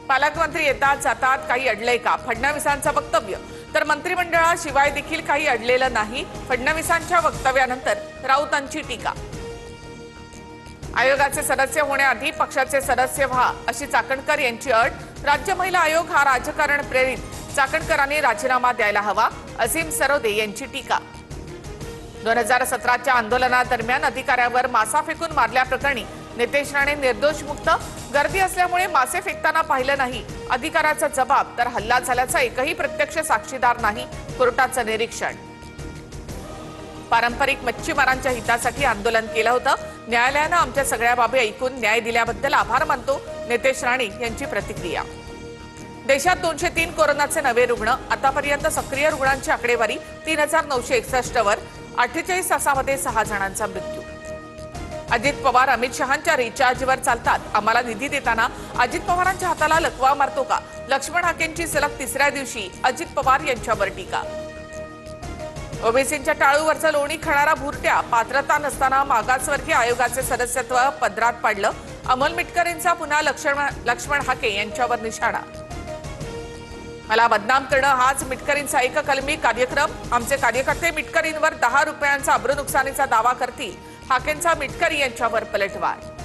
पालकमंत्री येतात जातात, काही अडलंय का? फडणवीसांचं वक्तव्य. तर मंत्रिमंडळाशिवाय देखील काही अडलेलं नाही. फडणवीसांच्या वक्तव्यानंतर राऊतांची टीका. आयोगाचे सदस्य होण्याआधी पक्षाचे सदस्य व्हा अशी चाकणकर यांची अट. राज्य महिला आयोग हा राजकारण प्रेरित. चाकणकरांनी राजीनामा द्यायला हवा. असीम सरोदे यांची टीका. 2017च्या आंदोलनादरम्यान अधिकाऱ्यावर मासा फेकून मारल्याप्रकरणी नितेश राणे निर्दोष मुक्त. गर्दी असल्यामुळे मासे फेकताना पाहिलं नाही. अधिकाऱ्याचा जबाब. तर हल्ला झाल्याचा एकही प्रत्यक्ष साक्षीदार नाही. कोर्टाचं निरीक्षण. पारंपरिक मच्छीमारांच्या हितासाठी आंदोलन केलं होतं. न्यायालयानं आमच्या सगळ्या बाबी ऐकून न्याय दिल्याबद्दल आभार मानतो. नितेश राणे यांची प्रतिक्रिया. देशात 203 कोरोनाचे नवे रुग्ण. आतापर्यंत सक्रिय रुग्णांची आकडेवारी 3961 वर. 48 तासामध्ये 6 जणांचा मृत्यू. अजित पवार अमित शहांच्या रिचार्जवर चालतात. आम्हाला निधी देताना अजित पवारांच्या हाताला लकवा मारतो का? लक्ष्मण हाकेंची सलग तिसऱ्या दिवशी अजित पवार यांच्यावर टीका. ओबीसींच्या टाळूवरचं लोणी खाणारा भुरट्या. पात्रता नसताना मागासवर्गीय आयोगाचे सदस्यत्व पदरात पाडलं. अमोल मिटकरींचा पुन्हा लक्ष्मण हाके यांच्यावर निशाणा. मला बदनाम करणं हाच मिटकरींचा एककलमी कार्यक्रम. आमचे कार्यकर्ते मिटकरींवर 10 रुपयांचा अब्रूनुकसानीचा दावा करतील. हाकेंचा मिटकरी यांच्यावर पलटवार.